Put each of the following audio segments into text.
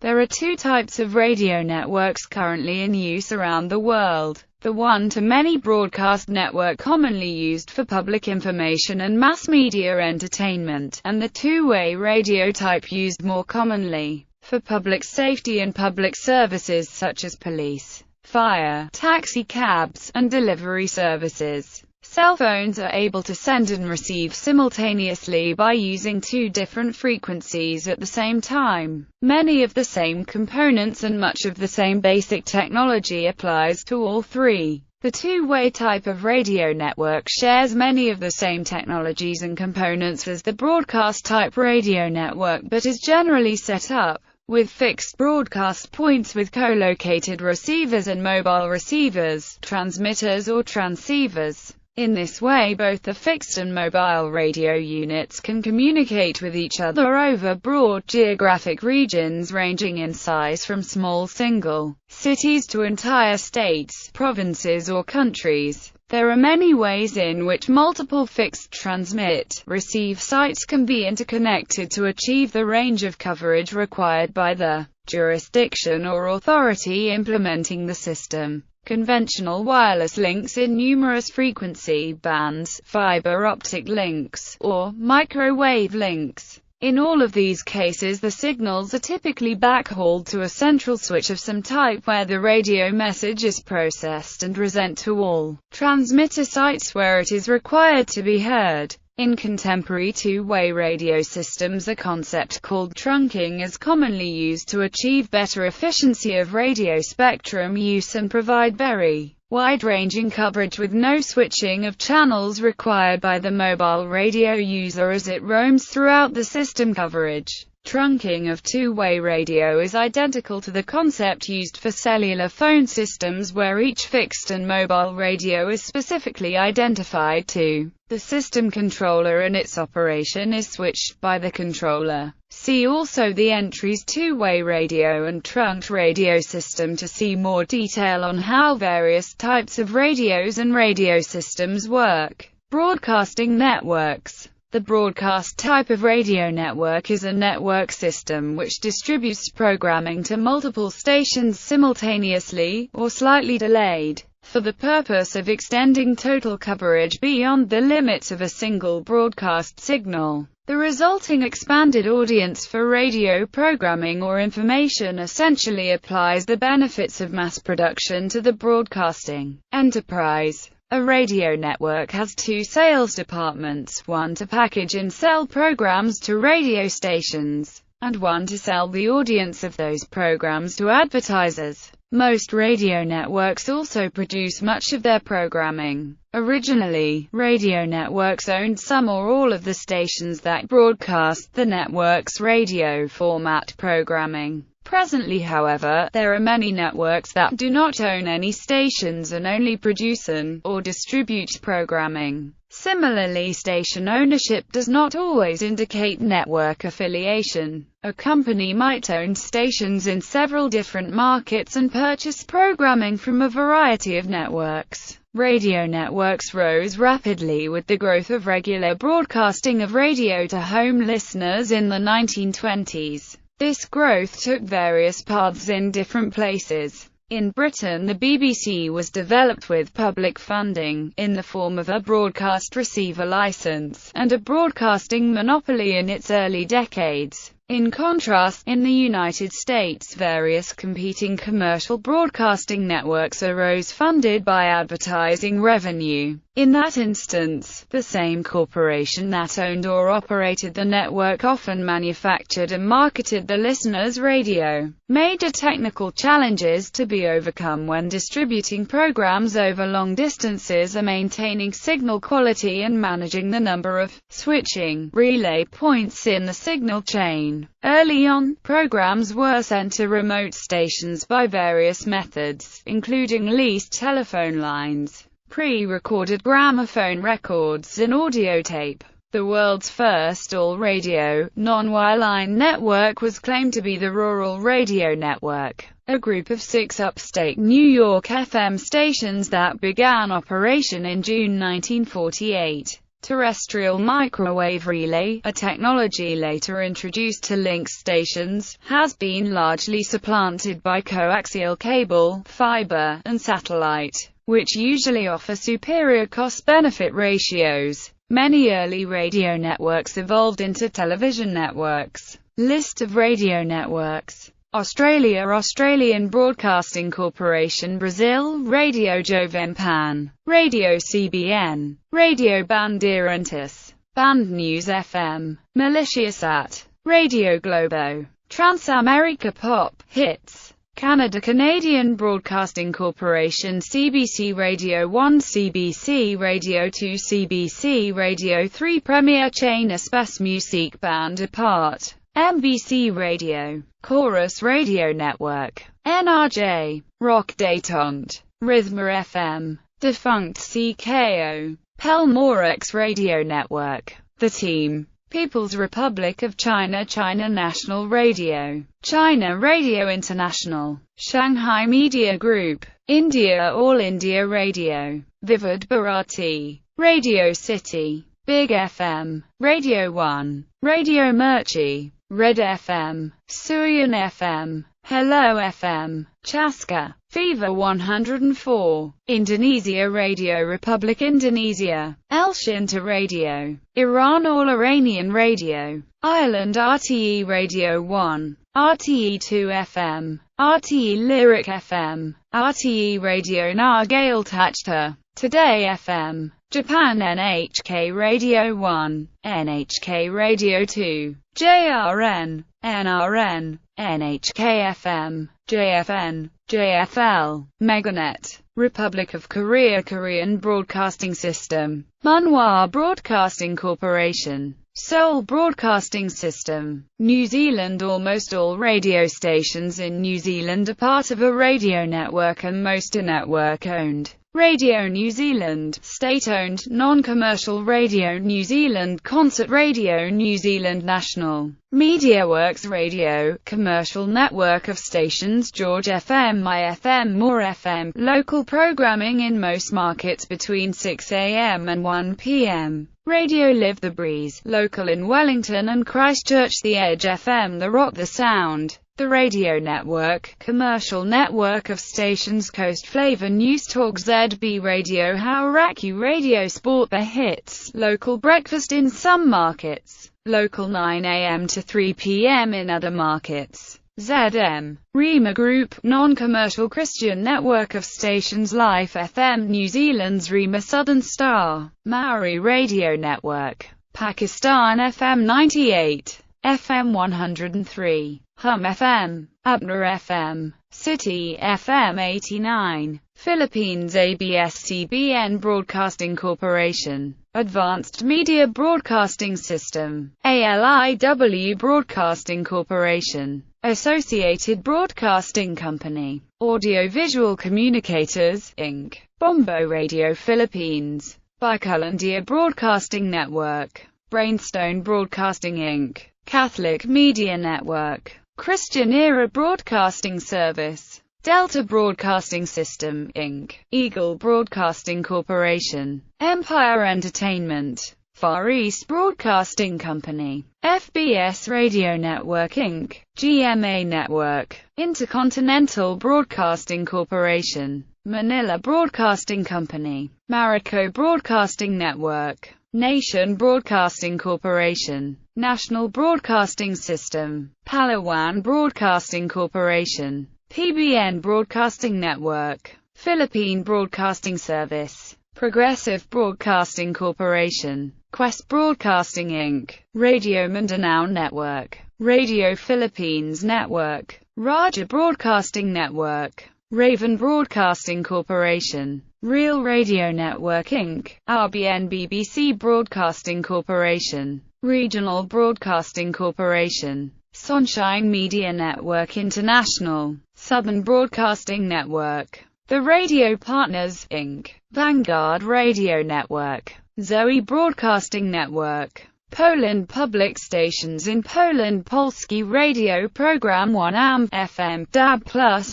There are two types of radio networks currently in use around the world. The one-to-many broadcast network commonly used for public information and mass media entertainment, and the two-way radio type used more commonly for public safety and public services such as police, fire, taxi cabs, and delivery services. Cell phones are able to send and receive simultaneously by using two different frequencies at the same time. Many of the same components and much of the same basic technology applies to all three. The two-way type of radio network shares many of the same technologies and components as the broadcast-type radio network, but is generally set up with fixed broadcast points with co-located receivers and mobile receivers, transmitters or transceivers. In this way, both the fixed and mobile radio units can communicate with each other over broad geographic regions ranging in size from small single cities to entire states, provinces or countries. There are many ways in which multiple fixed transmit-receive sites can be interconnected to achieve the range of coverage required by the jurisdiction or authority implementing the system. Conventional wireless links in numerous frequency bands, fiber optic links, or microwave links. In all of these cases, the signals are typically backhauled to a central switch of some type where the radio message is processed and resent to all transmitter sites where it is required to be heard. In contemporary two-way radio systems, a concept called trunking is commonly used to achieve better efficiency of radio spectrum use and provide very wide-ranging coverage with no switching of channels required by the mobile radio user as it roams throughout the system. Coverage trunking of two-way radio is identical to the concept used for cellular phone systems, where each fixed and mobile radio is specifically identified to the system controller and its operation is switched by the controller. See also the entries two-way radio and trunked radio system to see more detail on how various types of radios and radio systems work. Broadcasting networks. The broadcast type of radio network is a network system which distributes programming to multiple stations simultaneously, or slightly delayed, for the purpose of extending total coverage beyond the limits of a single broadcast signal. The resulting expanded audience for radio programming or information essentially applies the benefits of mass production to the broadcasting enterprise. A radio network has two sales departments, one to package and sell programs to radio stations, and one to sell the audience of those programs to advertisers. Most radio networks also produce much of their programming. Originally, radio networks owned some or all of the stations that broadcast the network's radio format programming. Presently, however, there are many networks that do not own any stations and only produce or distribute programming. Similarly, station ownership does not always indicate network affiliation. A company might own stations in several different markets and purchase programming from a variety of networks. Radio networks rose rapidly with the growth of regular broadcasting of radio to home listeners in the 1920s. This growth took various paths in different places. In Britain, the BBC was developed with public funding, in the form of a broadcast receiver license, and a broadcasting monopoly in its early decades. In contrast, in the United States, various competing commercial broadcasting networks arose funded by advertising revenue. In that instance, the same corporation that owned or operated the network often manufactured and marketed the listener's radio. Major technical challenges to be overcome when distributing programs over long distances are maintaining signal quality and managing the number of switching relay points in the signal chain. Early on, programs were sent to remote stations by various methods, including leased telephone lines, pre-recorded gramophone records, and audio tape. The world's first all-radio, non-wireline network was claimed to be the Rural Radio Network, a group of 6 upstate New York FM stations that began operation in June 1948. Terrestrial microwave relay, a technology later introduced to link stations, has been largely supplanted by coaxial cable, fiber, and satellite, which usually offer superior cost-benefit ratios. Many early radio networks evolved into television networks. List of radio networks. Australia, Australian Broadcasting Corporation. Brazil, Radio Jovem Pan, Radio CBN, Radio Bandeirantes, Band News FM, Militiasat, Radio Globo, Transamerica Pop, Hits, Canada, Canadian Broadcasting Corporation. CBC Radio 1, CBC Radio 2, CBC Radio 3, Premier Chaîne Espace Musique Band Apart, MBC Radio, Chorus Radio Network, NRJ, Rock Détente, Rhythma FM, defunct CKO, Pelmorex Radio Network, The Team, People's Republic of China, China National Radio, China Radio International, Shanghai Media Group, India, All India Radio, Vivid Bharati, Radio City, Big FM, Radio 1, Radio Mirchi, Red FM, Suyan FM, Hello FM, Chaska, Fever 104, Indonesia Radio, Republic Indonesia, El Shinta Radio, Iran, All Iranian Radio, Ireland, RTE Radio 1, RTE 2 FM, RTE Lyric FM, RTE Radio Nargail Tachta, Today FM, Japan, NHK Radio 1, NHK Radio 2, JRN, NRN, NHK FM, JFN, JFL, Meganet, Republic of Korea, Korean Broadcasting System, Munhwa Broadcasting Corporation, Seoul Broadcasting System, New Zealand. Almost all radio stations in New Zealand are part of a radio network, and most are network-owned. Radio New Zealand, state-owned, non-commercial Radio New Zealand, Concert Radio New Zealand, National MediaWorks Radio, commercial network of stations, George FM, My FM, More FM, local programming in most markets between 6 a.m. and 1 p.m. Radio Live the Breeze, local in Wellington and Christchurch, The Edge FM, The Rock, The Sound. The Radio Network, commercial network of stations, Coast Flavor News Talk, ZB Radio, Hauraki Radio, Sport, The Hits, local breakfast in some markets, local 9 a.m. to 3 p.m. in other markets. ZM, Rema Group, non-commercial Christian network of stations, Life FM, New Zealand's Rema Southern Star, Maori Radio Network, Pakistan FM 98, FM 103. Hum FM, Upner FM, City FM 89, Philippines ABS-CBN Broadcasting Corporation, Advanced Media Broadcasting System, ALIW Broadcasting Corporation, Associated Broadcasting Company, Audiovisual Communicators, Inc., Bombo Radio Philippines, Bicolandia Broadcasting Network, Brainstone Broadcasting Inc., Catholic Media Network, Christian Era Broadcasting Service, Delta Broadcasting System, Inc., Eagle Broadcasting Corporation, Empire Entertainment, Far East Broadcasting Company, FBS Radio Network Inc., GMA Network, Intercontinental Broadcasting Corporation, Manila Broadcasting Company, Marico Broadcasting Network, Nation Broadcasting Corporation, National Broadcasting System, Palawan Broadcasting Corporation, PBN Broadcasting Network, Philippine Broadcasting Service, Progressive Broadcasting Corporation, Quest Broadcasting Inc., Radio Mindanao Network, Radio Philippines Network, Raja Broadcasting Network, Raven Broadcasting Corporation, Real Radio Network Inc., RBN BBC Broadcasting Corporation, Regional Broadcasting Corporation, Sunshine Media Network International, Southern Broadcasting Network, The Radio Partners, Inc., Vanguard Radio Network, Zoe Broadcasting Network, Poland Public Stations in Poland, Polski Radio Program 1 AM, FM, DAB+,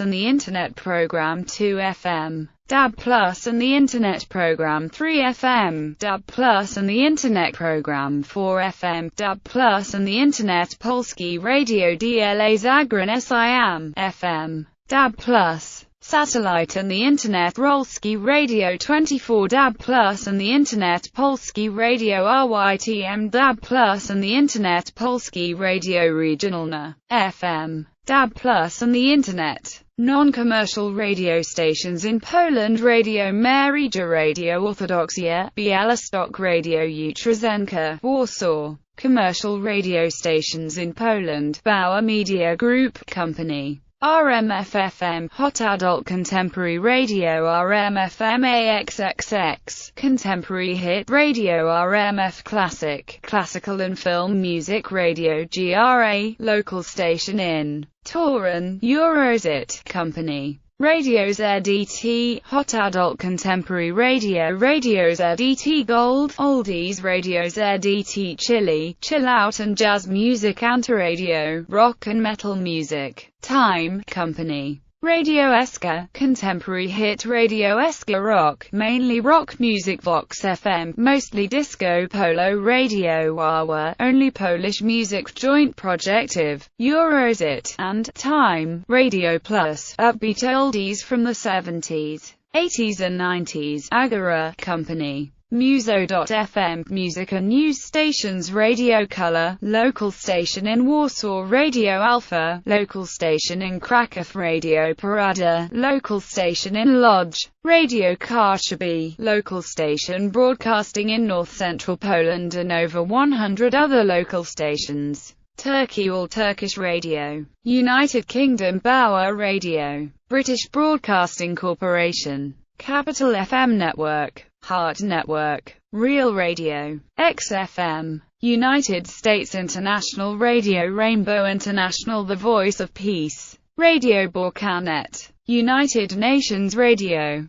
and the Internet Program 2 FM, DAB Plus and the Internet Program 3 FM, DAB Plus and the Internet Program 4 FM, DAB Plus and the Internet Polski Radio dla Zagraniczny SIM, FM, DAB Plus. Satellite and the Internet Rolski Radio 24, DAB Plus and the Internet Polski Radio RYTM, DAB Plus and the Internet Polski Radio Regionalne, FM, DAB Plus and the Internet. Non-commercial radio stations in Poland: Radio Maryja, Radio Orthodoxia, Białystok, Radio Utrzenka, Warsaw. Commercial radio stations in Poland: Bauer Media Group Company, RMF-FM, Hot Adult Contemporary Radio, RMF-FM AXXX, Contemporary Hit Radio, RMF Classic, Classical and Film Music Radio GRA, local station in Torun, Eurozit Company. Radio ZDT, Hot Adult Contemporary Radio, Radio ZDT Gold, Oldies Radio ZDT Chili, Chill Out and Jazz Music Anti-Radio, Rock and Metal Music, Time Company. Radio Eska, Contemporary Hit Radio Eska Rock, mainly rock music. Vox FM, mostly disco. Polo Radio Wawa, only Polish music. Joint Projective, Eurozit, and Time Radio Plus, upbeat oldies from the 70s, 80s and 90s. Agora Company. Muzo.fm, music and news stations. Radio Color, local station in Warsaw. Radio Alpha, local station in Kraków. Radio Parada, local station in Lodz. Radio Karshabi, local station broadcasting in north-central Poland, and over 100 other local stations. Turkey: All Turkish Radio. United Kingdom: Bauer Radio. British Broadcasting Corporation. Capital FM Network. Heart Network, Real Radio, XFM, United States International Radio, Rainbow International, The Voice of Peace, Radio Balkanet, United Nations Radio.